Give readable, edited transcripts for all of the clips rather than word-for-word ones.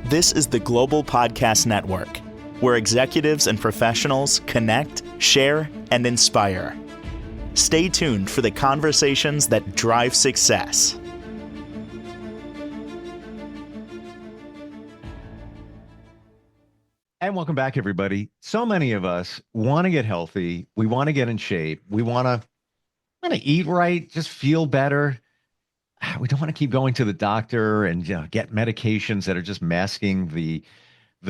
This is the Global Podcast Network, where executives and professionals connect, share, and inspire. Stay tuned for the conversations that drive success. And welcome back, everybody. So many of us want to get healthy. We want to get in shape. We want to eat right, just feel better. We don't want to keep going to the doctor and get medications that are just masking the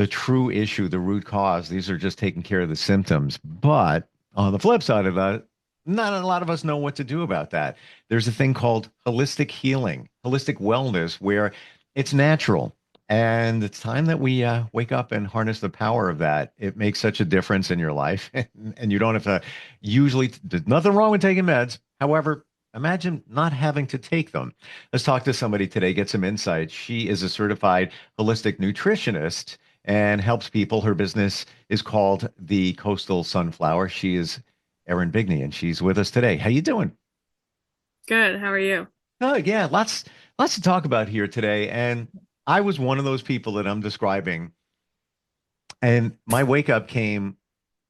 true issue, the root cause. These are just taking care of the symptoms. But on the flip side of that, not a lot of us know what to do about that. There's a thing called holistic healing, holistic wellness, where it's natural. And it's time that we wake up and harness the power of that. It makes such a difference in your life. And you don't have to there's nothing wrong with taking meds. However, imagine not having to take them. Let's talk to somebody today, get some insight. She is a certified holistic nutritionist and helps people. Her business is called the Coastal Sunflower. She is Erin Bigney, and she's with us today. How you doing? Good. How are you? Oh, yeah, lots to talk about here today. And I was one of those people that I'm describing. And my wake up came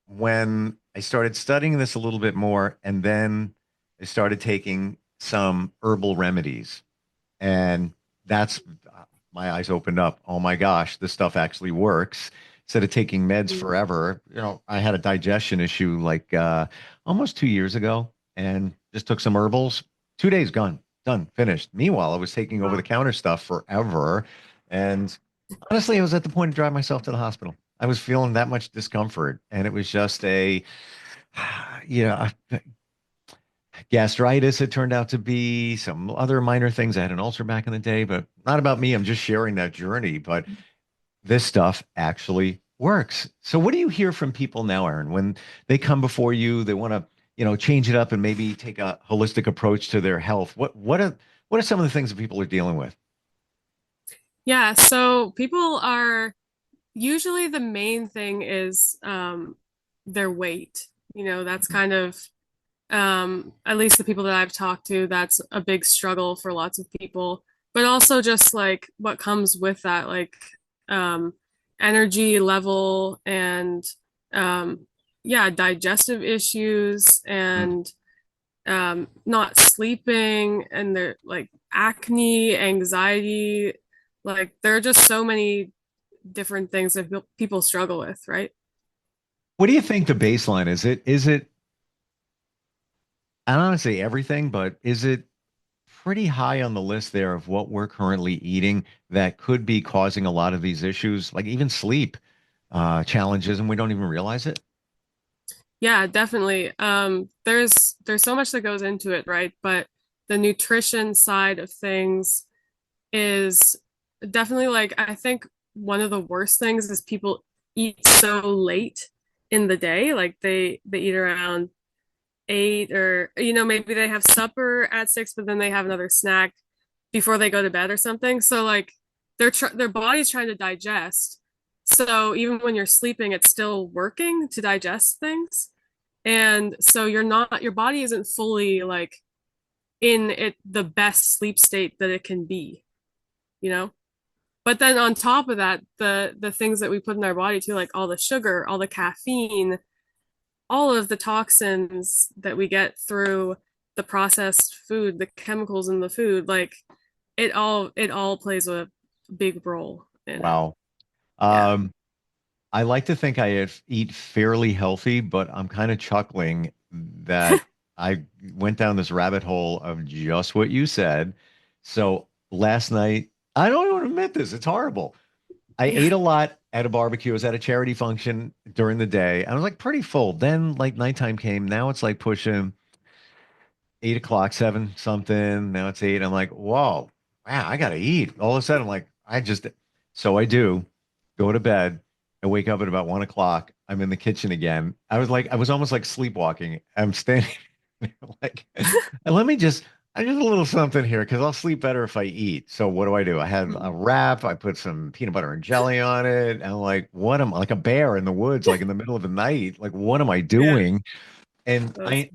when I started studying this a little bit more, and then I started taking some herbal remedies, and that's my eyes opened up. Oh my gosh, this stuff actually works. Instead of taking meds forever, I had a digestion issue like almost 2 years ago, and just took some herbals. 2 days gone, done, finished. Meanwhile, I was taking over the counter stuff forever, and honestly, I was at the point to drive myself to the hospital. I was feeling that much discomfort, and it was just a gastritis. It turned out to be some other minor things. I had an ulcer back in the day, but not about me. I'm just sharing that journey. But this stuff actually works. So what do you hear from people now, Erin, when they come before you, they want to, change it up and maybe take a holistic approach to their health? What are some of the things that people are dealing with? Yeah, so people are usually the main thing is their weight. That's kind of at least the people that I've talked to, that's a big struggle for lots of people. But also just like what comes with that, like um energy level and yeah, digestive issues and not sleeping and they're like acne, anxiety, like there are just so many different things that people struggle with, right? What do you think the baseline is? Is it I don't want to say everything, but is it pretty high on the list there of what we're currently eating that could be causing a lot of these issues, like even sleep challenges, and we don't even realize it? Yeah, definitely. There's so much that goes into it, right? But the nutrition side of things is definitely like I think one of the worst things is people eat so late in the day. Like they eat around 8 or maybe they have supper at 6, but then they have another snack before they go to bed or something. So like their body's trying to digest. So even when you're sleeping, it's still working to digest things. And so your body isn't fully like in the best sleep state that it can be, you know? But then on top of that, the things that we put in our body too, like all the sugar, all the caffeine, all of the toxins that we get through the processed food, the chemicals in the food, like it all plays a big role in it. Wow. Yeah. Um, I like to think eat fairly healthy, but I'm kind of chuckling that I went down this rabbit hole of just what you said. So last night, I don't want to admit this, it's horrible. I Yeah. ate a lot at a barbecue. I was at a charity function during the day. I was like pretty full. Then like nighttime came. Now it's like pushing 8 o'clock, seven something. Now it's eight. I'm like, whoa, wow, I gotta eat. All of a sudden, I'm like, so I do go to bed. I wake up at about 1 o'clock. I'm in the kitchen again. I was almost like sleepwalking. I'm standing like, and I just a little something here because I'll sleep better if I eat. So what do? I had a wrap. I put some peanut butter and jelly on it. And I'm like, what am I like a bear in the woods, like in the middle of the night? Like, what am I Yeah. doing? And That's funny.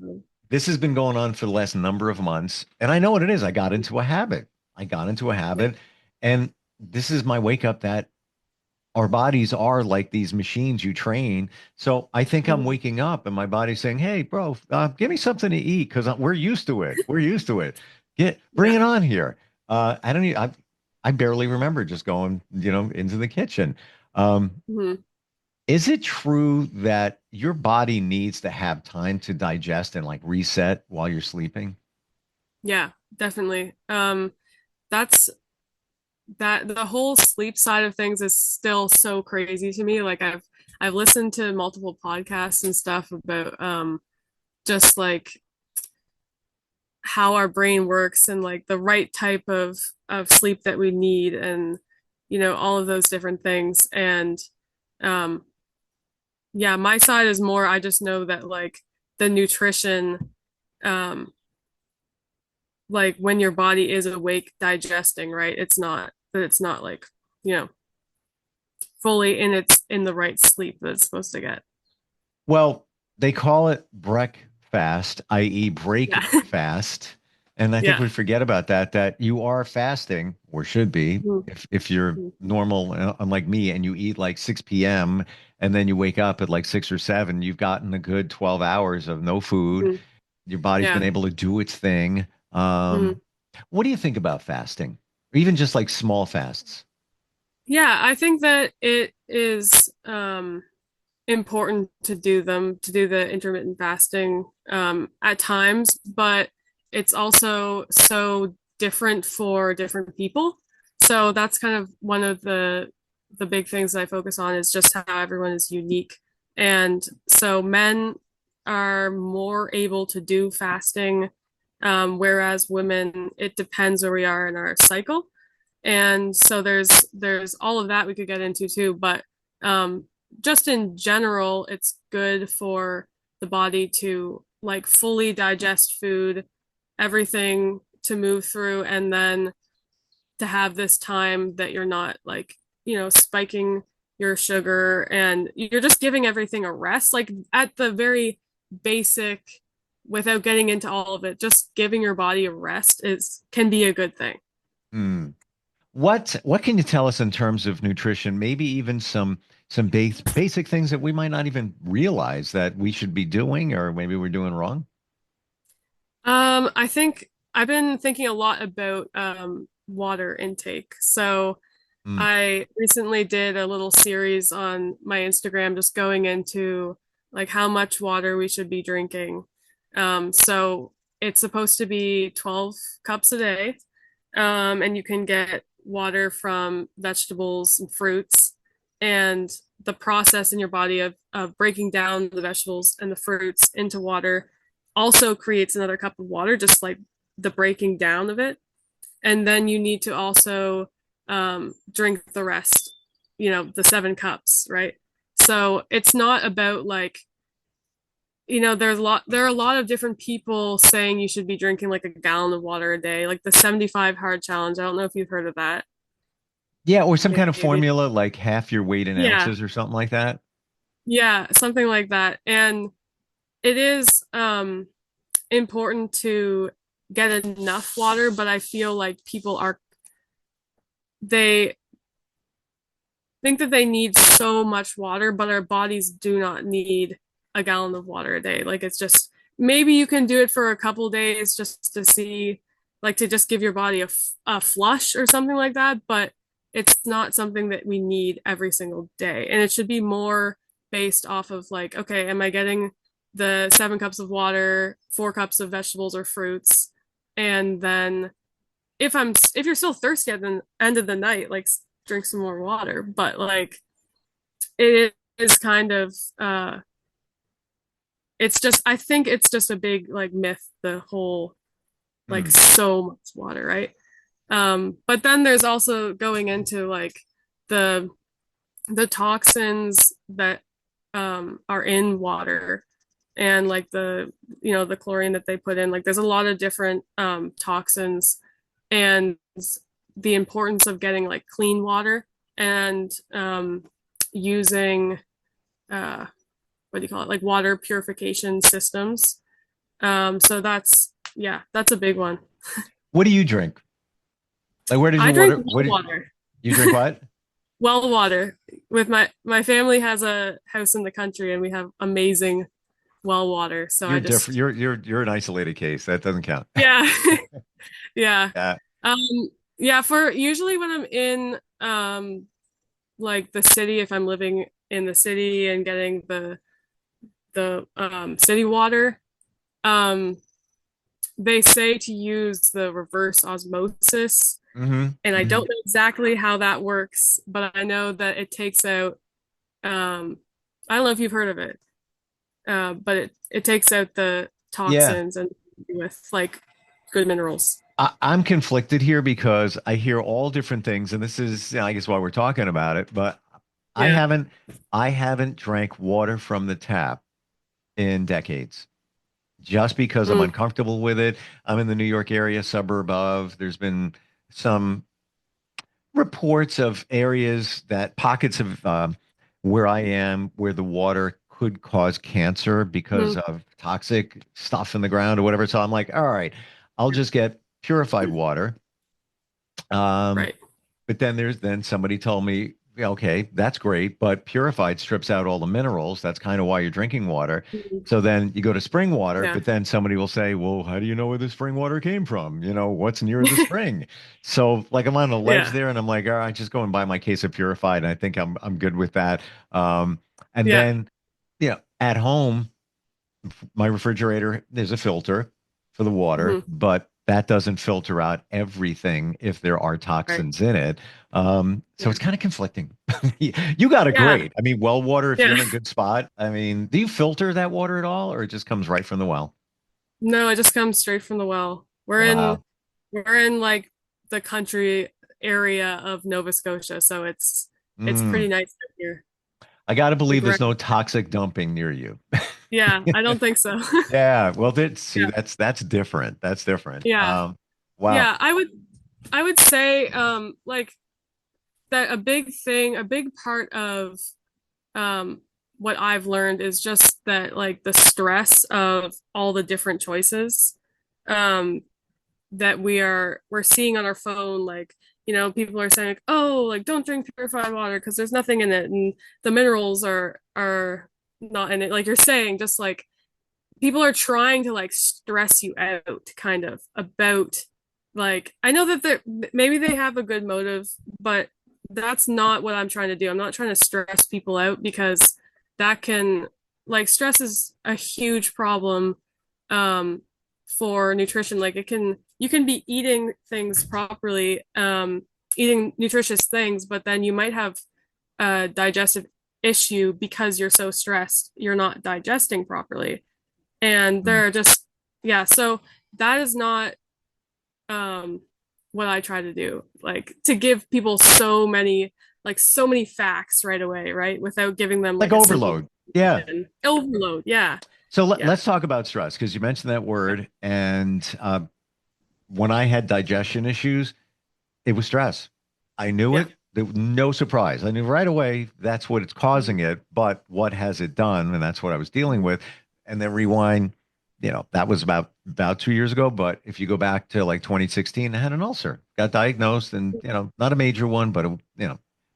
this has been going on for the last number of months, and I know what it is. I got into a habit. I got into a Yeah. habit, and this is my wake up that our bodies are like these machines you train. So I think I'm Mhm. waking up and my body's saying, "Hey, bro, give me something to eat because we're used to it. We're used to it. Bring Yeah. it on here." I don't. I barely remember just going, into the kitchen. Um, Mhm. is it true that your body needs to have time to digest and like reset while you're sleeping? Yeah, definitely. That's that the whole sleep side of things is still so crazy to me. Like I've listened to multiple podcasts and stuff about just like how our brain works and like the right type of sleep that we need and all of those different things. And um yeah, my side is more I just know that like the nutrition um like when your body is awake digesting, right? It's not like, you know, fully in the right sleep that it's supposed to get. Well, they call it breakfast, i.e., break Yeah. fast. And I think Yeah. we forget about that, that you are fasting or should be Mhm. if you're normal, unlike me, and you eat like 6 p.m. and then you wake up at like 6 or 7, you've gotten a good 12 hours of no food. Mhm. Your body's been Yeah. able to do its thing. Mhm. What do you think about fasting? Or even just like small fasts? Yeah, I think that it is important to do them, to do the intermittent fasting at times, but it's also so different for different people. So that's kind of one of the big things I focus on is just how everyone is unique. And so men are more able to do fasting, whereas women, it depends where we are in our cycle. And so there's all of that we could get into too, but um, just in general, it's good for the body to like fully digest food, everything to move through, and then to have this time that you're not like, spiking your sugar and you're just giving everything a rest. Like at the very basic, without getting into all of it, just giving your body a rest is can be a good thing. Hmm. What can you tell us in terms of nutrition? Maybe even some basic things that we might not even realize that we should be doing, or maybe we're doing wrong. I think I've been thinking a lot about water intake. So Mm. I recently did a little series on my Instagram just going into like how much water we should be drinking. So it's supposed to be 12 cups a day. And you can get water from vegetables and fruits. And the process in your body of breaking down the vegetables and the fruits into water also creates another cup of water, just like the breaking down of it. And then you need to also drink the rest, the 7 cups, right? So it's not about like, there are a lot of different people saying you should be drinking like a gallon of water a day, like the 75 hard challenge. I don't know if you've heard of that. Yeah, or some kind of Maybe. formula like half your weight in Yeah. ounces or something like that. Yeah, something like that. And it is important to get enough water, but I feel like they think that they need so much water, but our bodies do not need a gallon of water a day. Like it's just maybe you can do it for a couple days just to see, like to just give your body a flush or something like that. But it's not something that we need every single day. And it should be more based off of like, okay, am I getting the 7 cups of water, 4 cups of vegetables or fruits? And then if you're still thirsty at the end of the night, like drink some more water. But like it is kind of it's just I think it's just a big like myth, the whole like Hmm. so much water, right? But then there's also going into like the the toxins that are in water and like the chlorine that they put in. Like there's a lot of different toxins and the importance of getting like clean water and using uh, what do you call it, like water purification systems. So that's a big one. What do you drink? Like, where does I your drink water? well water. You drink what? Well water. with my family has a house in the country and we have amazing well water. So You're I different. just You're an isolated case. That doesn't count. yeah. Yeah. Yeah. Um yeah, for usually when I'm in like the city, if I'm living in the city and getting the city water, um they say to use the reverse osmosis, and I Hmm. don't know exactly how that works, but I know that it takes out I don't know if you've heard of it, but it takes out the Yeah. toxins and with like good minerals. I'm conflicted here because I hear all different things, and this is, I guess, why we're talking about it. But I Yeah. haven't, I haven't drank water from the tap in decades, just because I'm Mm, uncomfortable with it. I'm in the New York area, suburb of. There's been some reports of areas that pockets of where I am, where the water could cause cancer because mm, of toxic stuff in the ground or whatever. So I'm like, all right, I'll just get purified water. Um, right. but then somebody told me, "Yeah, okay, that's great, but purified strips out all the minerals. That's kind of why you're drinking water. Mhm. So then you go to spring water, Yeah. but then somebody will say, well, how do you know where the spring water came from? What's near the spring? So like I'm on a ledge Yeah. there and I'm like, all right, just go and buy my case of purified. And I think I'm good with that. And Yeah. then, at home, my refrigerator, there's a filter for the water, Hmm. but that doesn't filter out everything if there are Right. toxins in it. So Yeah. it's kind of conflicting. You got it Yeah. great. I mean, well water, if you're Yeah. in a good spot. I mean, do you filter that water at all, or it just comes right from the well? No, it just comes straight from the well. Wow. We're in like the country area of Nova Scotia, so it's Mm. pretty nice out here. I got to Like believe there's right. no toxic dumping near you. Yeah, I don't think so. Yeah. Well, see, Yeah. that's different. That's different. Yeah. Wow. Yeah, I would say like that a big part of um what I've learned is just that like the stress of all the different choices um that we're seeing on our phone, like people are saying like, oh, like don't drink purified water because there's nothing in it and the minerals are not in it, like you're saying, just like people are trying to like stress you out kind of about, like I know that maybe they have a good motive, but that's not what I'm trying to do. I'm not trying to stress people out because that can, like, stress is a huge problem um for nutrition. Like it can, you can be eating things properly, eating nutritious things, but then you might have a digestive issue because you're so stressed you're not digesting properly, and Mm. they're just, yeah, so that is not um what I try to do, like to give people so many facts right away, right, without giving them Like like a simple overload. Yeah. overload. Yeah. So Yeah. let's talk about stress because you mentioned that word. And when I had digestion issues, it was stress. I knew Yeah. it. There was no surprise. I knew right away that's what it's causing Mhm. it. But what has it done? And that's what I was dealing with. And then rewind, that was about 2 years ago. But if you go back to like 2016, I had an ulcer, got diagnosed, and not a major one, but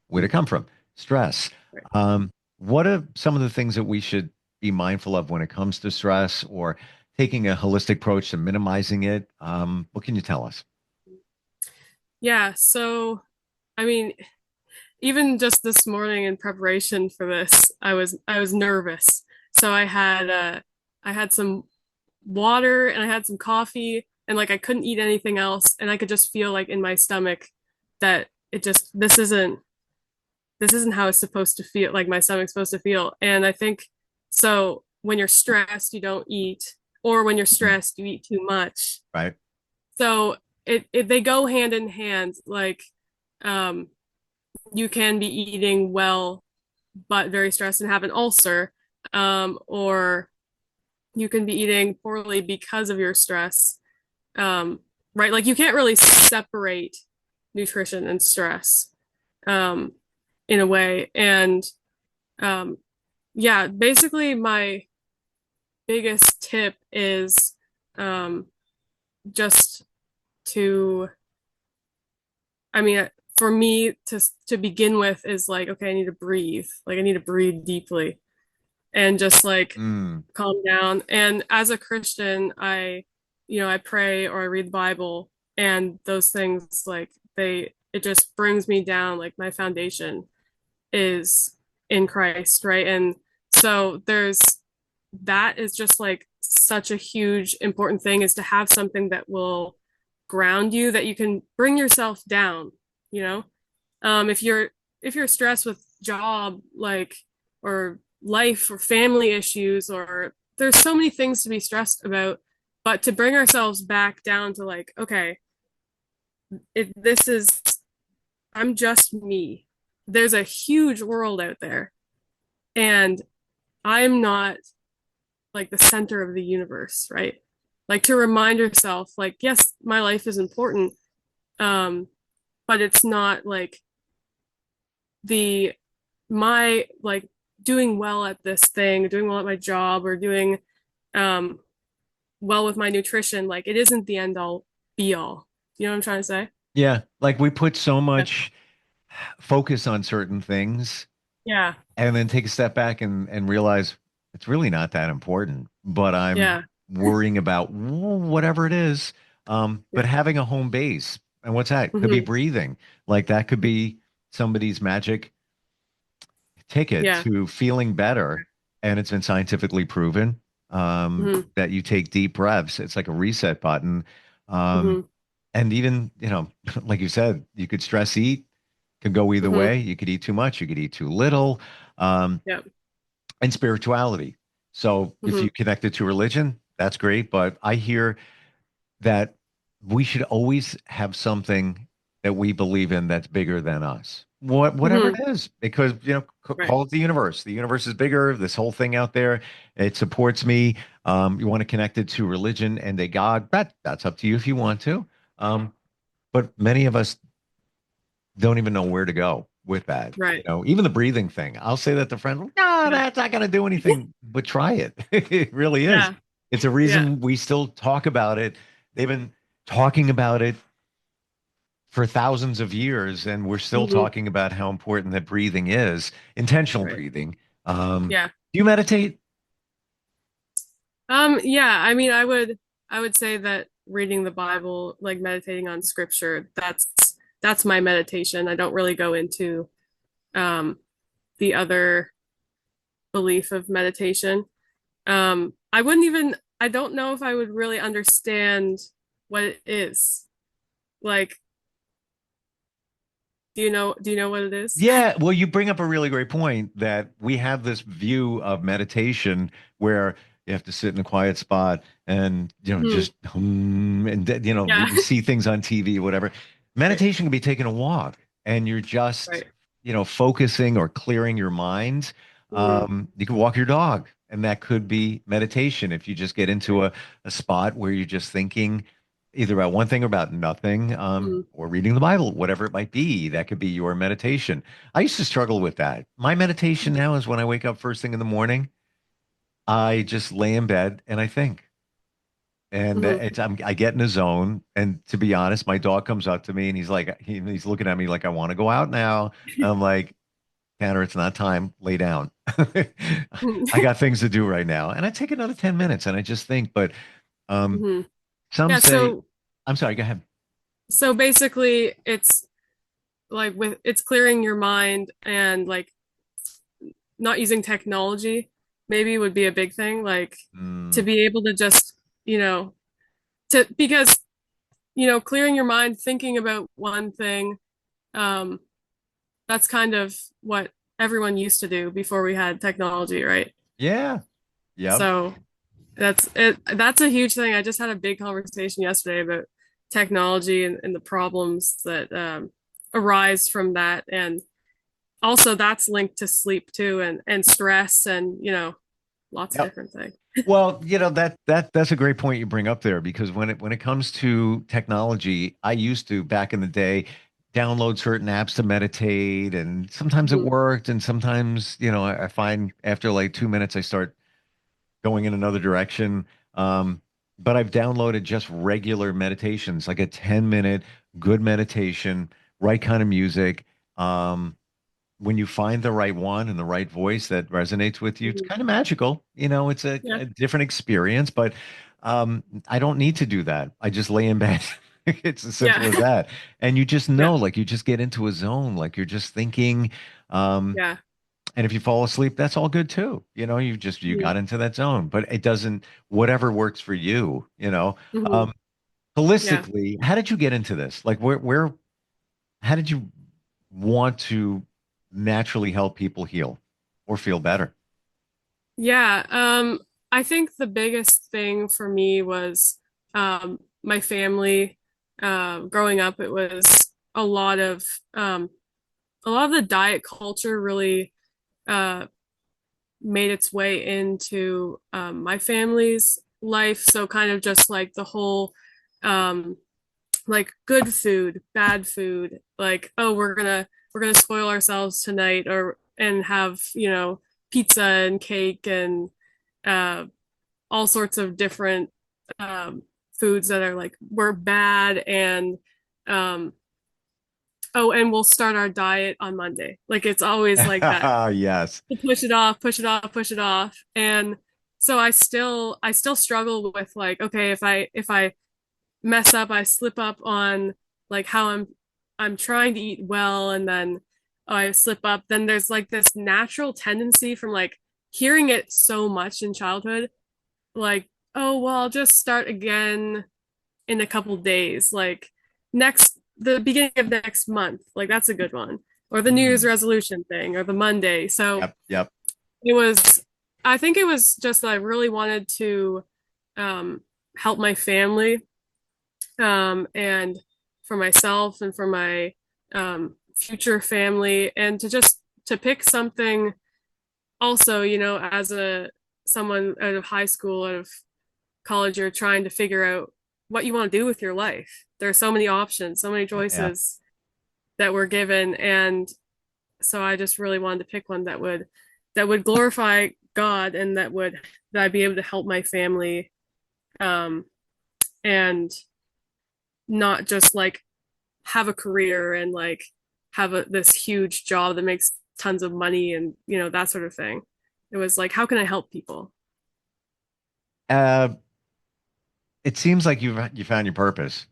where'd it come from? Stress. Right. What are some of the things that we should be mindful of when it comes to stress or taking a holistic approach to minimizing it? What can you tell us? Yeah, so I mean, even just this morning in preparation for this, I was nervous. So I had some water and I had some coffee, and like I couldn't eat anything else, and I could just feel like in my stomach that it just, this isn't how it's supposed to feel, like my stomach's supposed to feel. And I think, so when you're stressed you don't eat, or when you're Mhm. stressed you eat too much. Right. So it they go hand in hand, like um you can be eating well but very stressed and have an ulcer, or you can be eating poorly because of your stress, um, right? Like you can't really separate nutrition and stress, um, in a way. And um, yeah, basically, my biggest tip is um, just to, I mean, for me to begin with is like, okay, I need to breathe. Like I need to breathe deeply and just like Mm. calm down. And as a Christian, I pray or I read the Bible, and those things like it just brings me down. Like my foundation is in Christ, right? And so that is just like such a huge important thing, is to have something that will ground you, that you can bring yourself down, you know? If you're stressed with job, like, or life or family issues, or there's so many things to be stressed about, but to bring ourselves back down to like, okay, this is, I'm just me. There's a huge world out there, and I'm not like the center of the universe, right? Like to remind yourself, like, yes, my life is important, um, but it's not like the my like doing well at this thing, doing well at my job, or doing um well with my nutrition, like it isn't the end all be all. You know what I'm trying to say? Yeah, like we put so Yeah. much focus on certain things Yeah. and then take a step back and realize it's really not that important, but I'm Yeah. worrying about whatever it is. But Yeah. having a home base, and what's that? Could be Hmm. breathing. Like that could be somebody's magic ticket Yeah. to feeling better. And it's been scientifically proven Hmm. that you take deep breaths. It's like a reset button. Um, Hmm. and even, like you said, you could stress eat, could go either Hmm. way. You could eat too much, you could eat too little. Um, Yeah. and spirituality. So if Hmm. you connect it to religion, that's great. But I hear that we should always have something that we believe in that's bigger than us. Whatever Hmm. it is, because Right. call it the universe. The universe is bigger. This whole thing out there, it supports me. You want to connect it to religion and a God. That's up to you if you want to. But many of us don't even know where to go with that. Right. Even the breathing thing. I'll say that to friends, no, Yeah. that's not going to do anything, but try it. It really is. Yeah. It's a Yeah. reason we still talk about it. They've been talking about it for thousands of years, and we're still Hmm. talking about how important that breathing is, intentional Right. breathing. Yeah. Do you meditate? Yeah, I mean, I would say that reading the Bible, like meditating on scripture, that's my meditation. I don't really go into um the other belief of meditation. I don't know if I would really understand what it is. Like, do you know what it is? Yeah, well, you bring up a really great point that we have this view of meditation where you have to sit in a quiet spot and Hmm. just and Yeah. you see things on TV or whatever. Right. Meditation can be taking a walk and you're just Right. focusing or clearing your mind. Hmm. You can walk your dog, and that could be meditation if you just get into Right. a spot where you're just thinking either about one thing or about nothing, Hmm. or reading the Bible, whatever it might be. That could be your meditation. I used to struggle with that. My meditation now is when I wake up first thing in the morning, I just lay in bed and I think. And Hmm. I get in a zone. And to be honest, my dog comes up to me and he's like, he's looking at me like, I want to go out now. I'm like, Tanner, it's not time. Lay down. I got things to do right now. And I take another 10 minutes and I just think, but um, Hmm. some Yeah, say, so I'm sorry, go ahead. basically it's like with it's clearing your mind, and like not using technology maybe would be a big thing, like to Mm, be able to just, you know, because clearing your mind, thinking about one thing, um that's kind of what everyone used to do before we had technology, right? yeah. Yep. So that's a huge thing. I just had a big conversation yesterday about technology, and the problems that arise from that, and also that's linked to sleep too, and stress, and lots of Yep. different things. Well, that's a great point you bring up there because when it comes to technology, I used to back in the day download certain apps to meditate, and sometimes it Mhm. worked, and sometimes I find after like 2 minutes I start going in another direction. But I've downloaded just regular meditations, like a 10-minute good meditation right kind of music. Um, when you find the right one and the right voice that resonates with you, it's Mhm. kind of magical. It's Yeah. a different experience, but I don't need to do that. I just lay in bed. It's as Yeah. simple as that. And you just Yeah. know, like you just get into a zone, like you're just thinking. Um, Yeah. and if you fall asleep, that's all good too. You Mhm. got into that zone, but it doesn't, whatever works for you. Mhm. Um, Yeah. holistically, how did you get into this? Like how did you want to naturally help people heal or feel better? Yeah. I think the biggest thing for me was my family. Growing up, it was a lot of um, a lot of the diet culture really uh, made its way into my family's life. So kind of just like the whole um, like good food, bad food, like, oh, we're gonna spoil ourselves tonight or and have, pizza and cake and uh all sorts of different um foods that are like we're bad and um oh, and we'll start our diet on Monday. Like it's always like that. Yes. To push it off, push it off, push it off. And so I still struggle with like, okay, if I mess up, I slip up on like how I'm trying to eat well and then I slip up, then there's like this natural tendency from like hearing it so much in childhood, like, oh well, I'll just start again in a couple days, like next the beginning of next month, like that's a good one. Or the New Year's Mm. resolution thing or the Monday. So Yep. Yep. it was I think it was just that I really wanted to um help my family and for myself and for my future family and to just to pick something also, as a someone out of high school, out of college, you're trying to figure out what you want to do with your life. There are so many options, so many Yeah. choices that were given, and so I just really wanted to pick one that would glorify God and that I'd be able to help my family um and not just like have a career and like have this huge job that makes tons of money and that sort of thing. It was like, how can I help people? Uh, it seems like you found your purpose.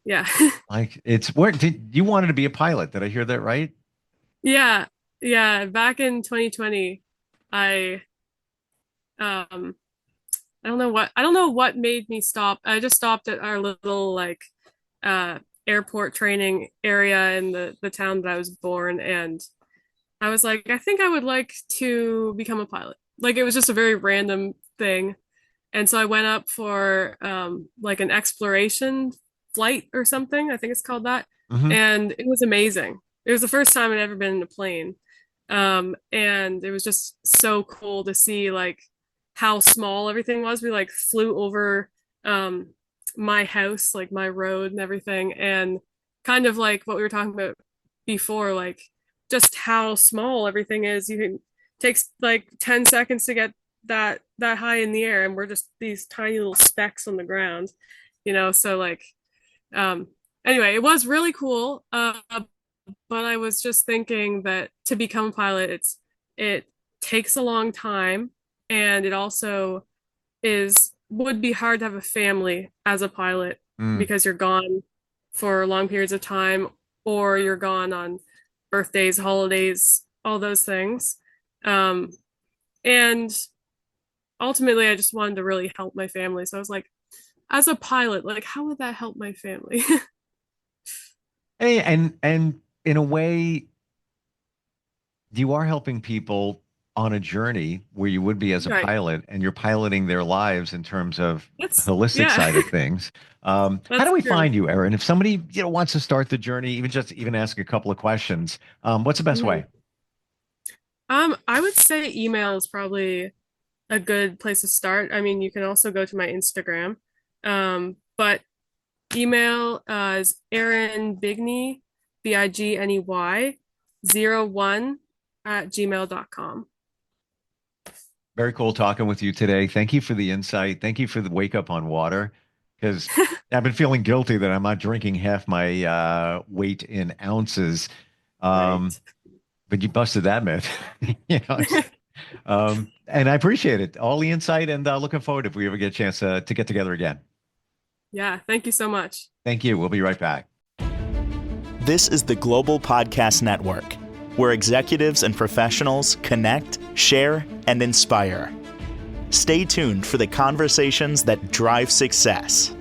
Yeah. Like it's where did you wanted to be a pilot? Did I hear that right? Yeah. Yeah. Back in 2020, I um I don't know what made me stop. I just stopped at our little like uh airport training area in the town that I was born, and I was like, I think I would like to become a pilot. Like it was just a very random thing. And so I went up for like an exploration flight or something. I think it's called that. Hmm. And it was amazing. It was the first time I'd ever been in a plane. And it was just so cool to see like how small everything was. We like flew over um, my house, like my road and everything. And kind of like what we were talking about before, like just how small everything is. You can takes like 10 seconds to get that high in the air and we're just these tiny little specks on the ground, so like um anyway, it was really cool, but I was just thinking that to become a pilot, it takes a long time, and it also is would be hard to have a family as a pilot Mm. because you're gone for long periods of time, or you're gone on birthdays, holidays, all those things. And ultimately I just wanted to really help my family. So I was like, as a pilot, like how would that help my family? Hey, and in a way, you are helping people on a journey where you would be as a Right. pilot, and you're piloting their lives in terms of the That's holistic yeah, side of things. How do that's we true. find you, Erin? If somebody wants to start the journey, even ask a couple of questions, what's the best Mhm. way? I would say email is probably a good place to start. I mean, you can also go to my Instagram. But email is Erin Bigney, Bigney 01 at gmail.com. Very cool talking with you today. Thank you for the insight. Thank you for the wake up on water. because I've been feeling guilty that I'm not drinking half my weight in ounces. Right. But you busted that myth. You know, and I appreciate it, all the insight, and looking forward if we ever get a chance to get together again. Yeah, thank you so much. Thank you. We'll be right back. This is the Global Podcast Network, where executives and professionals connect, share, and inspire. Stay tuned for the conversations that drive success.